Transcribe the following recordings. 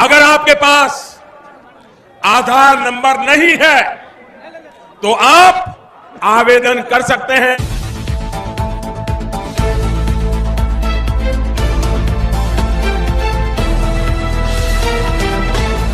अगर आपके पास आधार नंबर नहीं है तो आप आवेदन कर सकते हैं।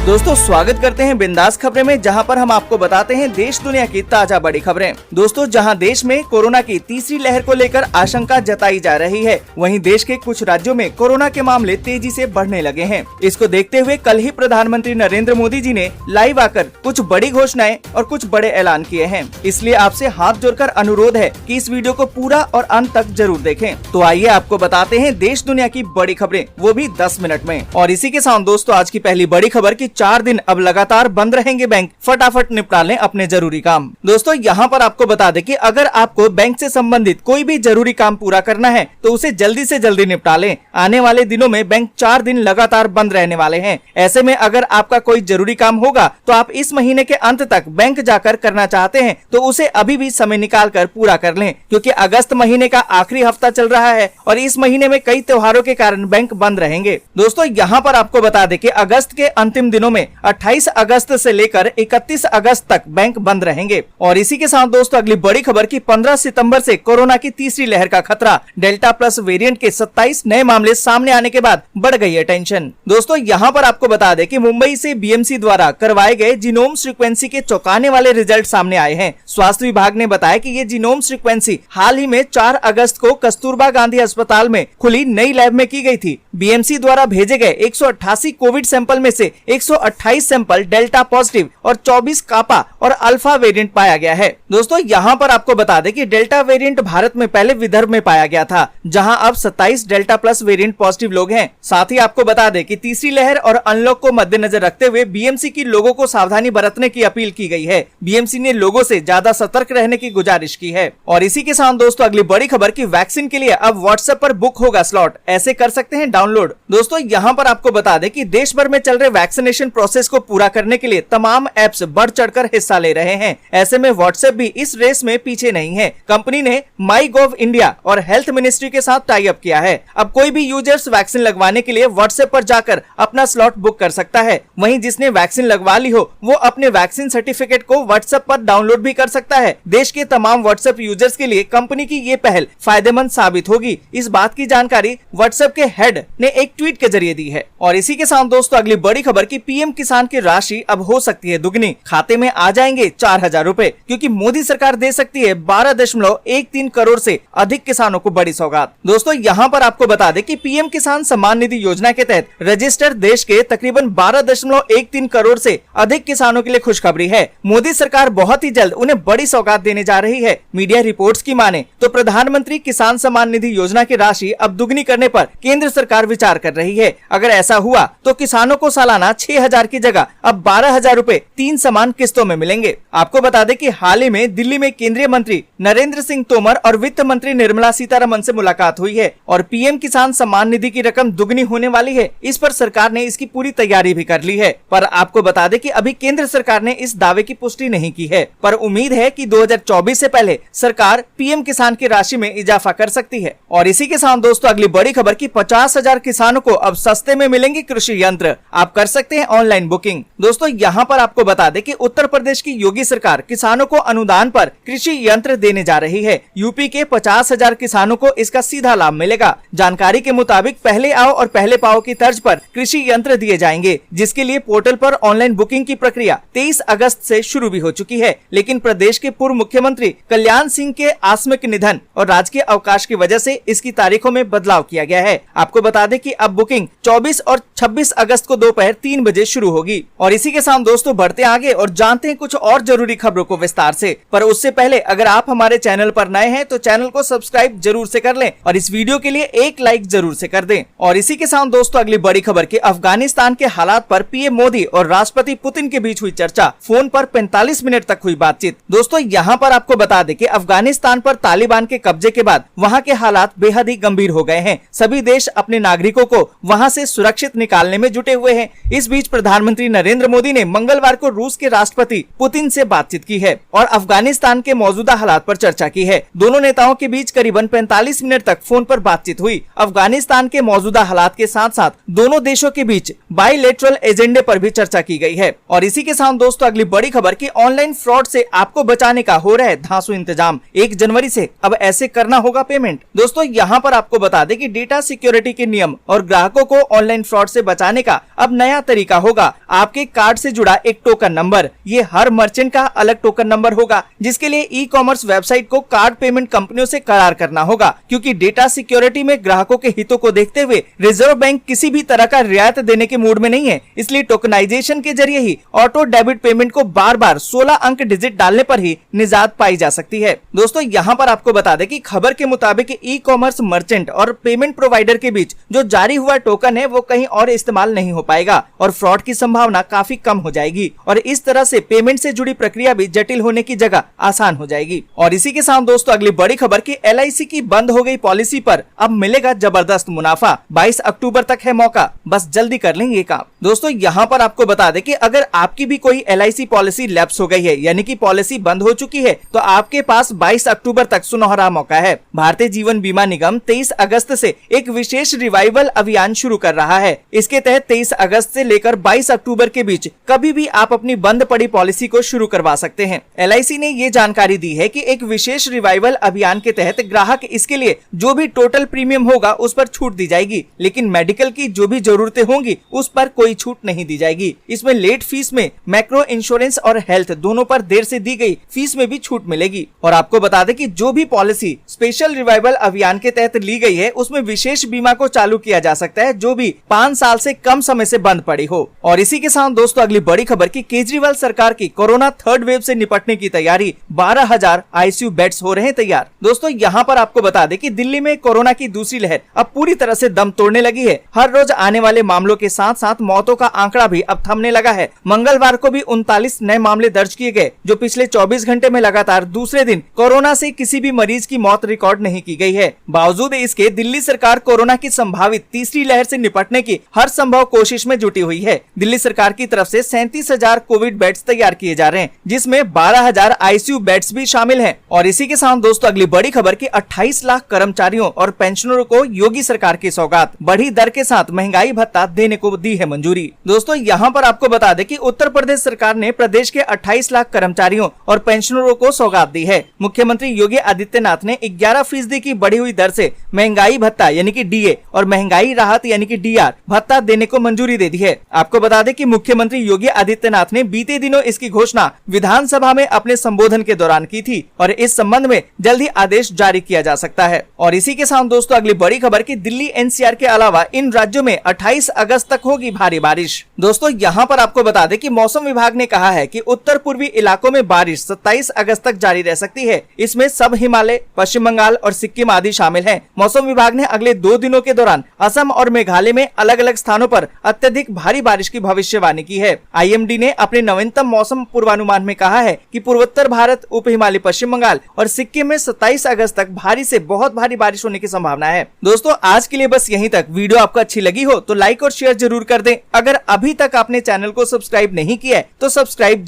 दोस्तों स्वागत करते हैं बिंदास खबरें में, जहां पर हम आपको बताते हैं देश दुनिया की ताजा बड़ी खबरें। दोस्तों जहां देश में कोरोना की तीसरी लहर को लेकर आशंका जताई जा रही है, वहीं देश के कुछ राज्यों में कोरोना के मामले तेजी से बढ़ने लगे हैं। इसको देखते हुए कल ही प्रधानमंत्री नरेंद्र मोदी जी ने लाइव आकर कुछ बड़ी घोषणाएं और कुछ बड़े ऐलान किए हैं। इसलिए आपसे हाथ जोड़कर अनुरोध है कि इस वीडियो को पूरा और अंत तक जरूर देखें। तो आइए आपको बताते हैं देश दुनिया की बड़ी खबरें, वो भी 10 मिनट में। और इसी के साथ दोस्तों आज की पहली बड़ी खबर की 4 दिन अब लगातार बंद रहेंगे बैंक, फटाफट निपटा लें अपने जरूरी काम। दोस्तों यहाँ पर आपको बता दें कि अगर आपको बैंक से संबंधित कोई भी जरूरी काम पूरा करना है तो उसे जल्दी से जल्दी निपटा लें। आने वाले दिनों में बैंक 4 दिन लगातार बंद रहने वाले हैं। ऐसे में अगर आपका कोई जरूरी काम होगा तो आप इस महीने के अंत तक बैंक जाकर करना चाहते हैं तो उसे अभी भी समय निकाल कर पूरा कर लें, क्योंकि अगस्त महीने का आखिरी हफ्ता चल रहा है और इस महीने में कई त्योहारों के कारण बैंक बंद रहेंगे। दोस्तों यहाँ पर आपको बता दें कि अगस्त के अंतिम दिनों में 28 अगस्त से लेकर 31 अगस्त तक बैंक बंद रहेंगे। और इसी के साथ दोस्तों अगली बड़ी खबर की 15 सितंबर से कोरोना की तीसरी लहर का खतरा, डेल्टा प्लस वेरिएंट के 27 नए मामले सामने आने के बाद बढ़ गई है टेंशन। दोस्तों यहाँ पर आपको बता दें कि मुंबई से बीएमसी द्वारा करवाए गए जीनोम सीक्वेंसी के चौंकाने वाले रिजल्ट सामने आए हैं। स्वास्थ्य विभाग ने बताया कि ये जीनोम सीक्वेंसी हाल ही में 4 अगस्त को कस्तूरबा गांधी अस्पताल में खुली नई लैब में की गई थी। बीएमसी द्वारा भेजे गए 188 कोविड सैंपल में से 128 सैंपल डेल्टा पॉजिटिव और 24 कापा और अल्फा वेरिएंट पाया गया है। दोस्तों यहाँ पर आपको बता दें कि डेल्टा वेरिएंट भारत में पहले विदर्भ में पाया गया था, जहां अब 27 डेल्टा प्लस वेरिएंट पॉजिटिव लोग हैं। साथ ही आपको बता दें कि तीसरी लहर और अनलॉक को मद्देनजर रखते हुए बीएमसी की लोगों को सावधानी बरतने की अपील की गई है। बीएमसी ने लोगों से ज्यादा सतर्क रहने की गुजारिश की है। और इसी के साथ दोस्तों अगली बड़ी खबर की वैक्सीन के लिए अब व्हाट्सएप पर बुक होगा स्लॉट, ऐसे कर सकते हैं डाउनलोड। दोस्तों यहाँ पर आपको बता दें कि देश भर में चल रहे वैक्सीनेशन प्रोसेस को पूरा करने के लिए तमाम ऐप्स बढ़ चढ़कर हिस्सा ले रहे हैं। ऐसे में व्हाट्सएप भी इस रेस में पीछे नहीं है। कंपनी ने माईगोव इंडिया और हेल्थ मिनिस्ट्री के साथ टाई अप किया है। अब कोई भी यूजर्स वैक्सीन लगवाने के लिए व्हाट्सएप पर जाकर अपना स्लॉट बुक कर सकता है। वहीं जिसने वैक्सीन लगवा ली हो वो अपने वैक्सीन सर्टिफिकेट को व्हाट्सएप पर डाउनलोड भी कर सकता है। देश के तमाम व्हाट्सएप यूजर्स के लिए कंपनी की ये पहल फायदेमंद साबित होगी। इस बात की जानकारी व्हाट्सएप के हेड ने एक ट्वीट के जरिए दी है। और इसी के साथ दोस्तों अगली बड़ी खबर की पीएम किसान की राशि अब हो सकती है दुगनी, खाते में आ जाएंगे 4000 रूपए, क्योंकि मोदी सरकार दे सकती है 12.13 करोड़ से अधिक किसानों को बड़ी सौगात। दोस्तों यहाँ पर आपको बता दें कि पीएम किसान सम्मान निधि योजना के तहत रजिस्टर्ड देश के तकरीबन 12.13 करोड़ से अधिक किसानों के लिए खुशखबरी है। मोदी सरकार बहुत ही जल्द उन्हें बड़ी सौगात देने जा रही है। मीडिया रिपोर्ट्स की माने तो प्रधानमंत्री किसान सम्मान निधि योजना की राशि अब दुगनी करने पर केंद्र सरकार विचार कर रही है। अगर ऐसा हुआ तो किसानों को सालाना 6000 की जगह अब 12,000 रूपए 3 समान किस्तों में मिलेंगे। आपको बता दें कि हाल ही में दिल्ली में केंद्रीय मंत्री नरेंद्र सिंह तोमर और वित्त मंत्री निर्मला सीतारमन से मुलाकात हुई है और पीएम किसान सम्मान निधि की रकम दुगनी होने वाली है। इस पर सरकार ने इसकी पूरी तैयारी भी कर ली है। पर आपको बता दें कि अभी केंद्र सरकार ने इस दावे की पुष्टि नहीं की है, पर उम्मीद है कि 2024 से पहले सरकार पीएम किसान की राशि में इजाफा कर सकती है। और इसी के साथ दोस्तों अगली बड़ी खबर की 50,000 किसानों को अब सस्ते में मिलेंगे कृषि यंत्र, आप कर सकते हैं ऑनलाइन बुकिंग। दोस्तों यहाँ पर आपको बता दें कि उत्तर प्रदेश की योगी सरकार किसानों को अनुदान पर कृषि यंत्र देने जा रही है। यूपी के 50,000 किसानों को इसका सीधा लाभ मिलेगा। जानकारी के मुताबिक पहले आओ और पहले पाओ की तर्ज पर कृषि यंत्र दिए जाएंगे, जिसके लिए पोर्टल पर ऑनलाइन बुकिंग की प्रक्रिया 23 अगस्त से शुरू भी हो चुकी है। लेकिन प्रदेश के पूर्व मुख्यमंत्री कल्याण सिंह के आकस्मिक निधन और राजकीय अवकाश की वजह से इसकी तारीखों में बदलाव किया गया है। आपको बता दें कि अब बुकिंग 24 और 26 अगस्त को दोपहर 3 बजे शुरू होगी। और इसी के साथ दोस्तों बढ़ते आगे और जानते हैं कुछ और जरूरी खबरों को विस्तार से। पर उससे पहले अगर आप हमारे चैनल पर नए हैं तो चैनल को सब्सक्राइब जरूर से कर लें और इस वीडियो के लिए एक लाइक जरूर से कर दें। और इसी के साथ दोस्तों अगली बड़ी खबर की अफगानिस्तान के हालात पर पीएम मोदी और राष्ट्रपति पुतिन के बीच हुई चर्चा, फोन पर 45 मिनट तक हुई बातचीत। दोस्तों यहाँ पर आपको बता दें कि अफगानिस्तान पर तालिबान के कब्जे के बाद वहाँ के हालात बेहद ही गंभीर हो गए हैं। सभी देश अपने नागरिकों को वहाँ से सुरक्षित निकालने में जुटे हुए हैं। इस बीच प्रधानमंत्री नरेंद्र मोदी ने मंगलवार को रूस के राष्ट्रपति पुतिन से बातचीत की है और अफगानिस्तान के मौजूदा हालात पर चर्चा की है। दोनों नेताओं के बीच करीबन 45 मिनट तक फोन पर बातचीत हुई। अफगानिस्तान के मौजूदा हालात के साथ साथ दोनों देशों के बीच बाइलेटरल एजेंडे पर भी चर्चा की गई है। और इसी के साथ दोस्तों अगली बड़ी खबर की ऑनलाइन फ्रॉड से आपको बचाने का हो रहा है धांसू इंतजाम। 1 जनवरी से अब ऐसे करना होगा पेमेंट। दोस्तों यहाँ पर आपको बता दें कि डेटा सिक्योरिटी के नियम और ग्राहकों को ऑनलाइन फ्रॉड से बचाने का अब नया तरीका होगा। आपके कार्ड से जुड़ा एक टोकन नंबर, ये हर मर्चेंट का अलग टोकन नंबर होगा, जिसके लिए ई कॉमर्स वेबसाइट को कार्ड पेमेंट कंपनियों से करार करना होगा। क्योंकि डेटा सिक्योरिटी में ग्राहकों के हितों को देखते हुए रिजर्व बैंक किसी भी तरह का रियायत देने के मूड में नहीं है, इसलिए टोकनाइजेशन के जरिए ही ऑटो डेबिट पेमेंट को बार बार 16 अंक डिजिट डालने पर ही निजात पाई जा सकती है। दोस्तों यहाँ पर आपको बता दें कि खबर के मुताबिक ई कॉमर्स मर्चेंट और पेमेंट प्रोवाइडर के बीच जो जारी हुआ टोकन है वो कहीं और इस्तेमाल नहीं हो पाएगा और फ्रॉड की संभावना काफी कम हो जाएगी और इस तरह से पेमेंट से जुड़ी प्रक्रिया भी जटिल होने की जगह आसान हो जाएगी। और इसी के साथ दोस्तों अगली बड़ी खबर की LIC की बंद हो गई पॉलिसी पर अब मिलेगा जबरदस्त मुनाफा। 22 अक्टूबर तक है मौका, बस जल्दी कर लेंगे काम। दोस्तों यहाँ पर आपको बता दें कि अगर आपकी भी कोई LIC पॉलिसी लैप्स हो गई है यानी कि पॉलिसी बंद हो चुकी है तो आपके पास 22 अक्टूबर तक सुनहरा मौका है। भारतीय जीवन बीमा निगम 23 अगस्त से एक विशेष रिवाइवल अभियान शुरू कर रहा है। इसके तहत 23 अगस्त से लेकर 22 अक्टूबर के बीच कभी भी आप अपनी बंद पड़ी पॉलिसी को शुरू करवा सकते हैं। LIC ने ये जानकारी दी है कि एक विशेष रिवाइवल अभियान के तहत ग्राहक इसके लिए जो भी टोटल प्रीमियम होगा उस पर छूट दी जाएगी, लेकिन मेडिकल की जो भी जरूरतें होंगी उस पर कोई छूट नहीं दी जाएगी। इसमें लेट फीस में मैक्रो इंश्योरेंस और हेल्थ दोनों पर देर से दी गई फीस में भी छूट मिलेगी। और आपको बता दें कि जो भी पॉलिसी स्पेशल रिवाइवल अभियान के तहत ली गई है उसमें विशेष बीमा को चालू किया जा सकता है जो भी 5 साल से कम समय से बंद पड़ी हो। और इसी के साथ दोस्तों अगली बड़ी खबर की केजरीवाल सरकार की कोरोना थर्ड वेव से निपटने की तैयारी। 12,000 ICU बेड्स हो रहे हैं तैयार। दोस्तों यहाँ पर आपको बता दें कि दिल्ली में कोरोना की दूसरी लहर अब पूरी तरह से दम तोड़ने लगी है। हर रोज आने वाले मामलों के साथ साथ मौतों का आंकड़ा भी अब थमने लगा है। मंगलवार को भी 39 नए मामले दर्ज किए गए, जो पिछले 24 घंटे में लगातार दूसरे दिन कोरोना से किसी भी मरीज की मौत रिकॉर्ड नहीं की गई है। बावजूद इसके दिल्ली सरकार कोरोना की संभावित तीसरी लहर से निपटने की हर संभव कोशिश में जुटी हुई है। दिल्ली सरकार की तरफ से 37,000 कोविड बेड्स तैयार किए जा रहे हैं, जिसमें 12,000 ICU बेड्स भी शामिल हैं। और इसी के साथ दोस्तों अगली बड़ी खबर की 28 लाख कर्मचारियों और पेंशनरों को योगी सरकार की सौगात। बढ़ी दर के साथ महंगाई भत्ता देने को दी है मंजूरी। दोस्तों यहाँ पर आपको बता दें कि उत्तर प्रदेश सरकार ने प्रदेश के 28 लाख कर्मचारियों और पेंशनरों को सौगात दी है। मुख्यमंत्री योगी आदित्यनाथ ने 11% की बढ़ी हुई दर से महंगाई भत्ता यानी कि DA और महंगाई राहत यानी कि DR भत्ता देने को मंजूरी दे दी है। आपको बता दें कि मुख्यमंत्री योगी आदित्यनाथ ने बीते दिनों इसकी घोषणा विधानसभा में अपने संबोधन के दौरान की थी और इस संबंध में जल्द ही आदेश जारी किया जा सकता है। और इसी के साथ दोस्तों अगली बड़ी खबर की दिल्ली NCR के अलावा इन राज्यों में 28 अगस्त तक होगी भारी बारिश। दोस्तों यहाँ पर आपको बता दें कि मौसम विभाग ने कहा है कि उत्तर पूर्वी इलाकों में बारिश 27 अगस्त तक जारी रह सकती है। इसमें सब हिमालय, पश्चिम बंगाल और सिक्किम आदि शामिल हैं। मौसम विभाग ने अगले 2 दिनों के दौरान असम और मेघालय में अलग अलग स्थानों पर अत्यधिक भारी बारिश की भविष्यवाणी की है। IMD ने अपने नवीनतम मौसम पूर्वानुमान में कहा है कि पूर्वोत्तर भारत, उप हिमालय पश्चिम बंगाल और सिक्किम में 27 अगस्त तक भारी से बहुत भारी बारिश होने की संभावना है। दोस्तों आज के लिए बस यहीं तक। वीडियो आपको अच्छी लगी हो तो लाइक और शेयर जरूर कर दें। अगर अभी तक आपने चैनल को सब्सक्राइब नहीं किया है तो सब्सक्राइब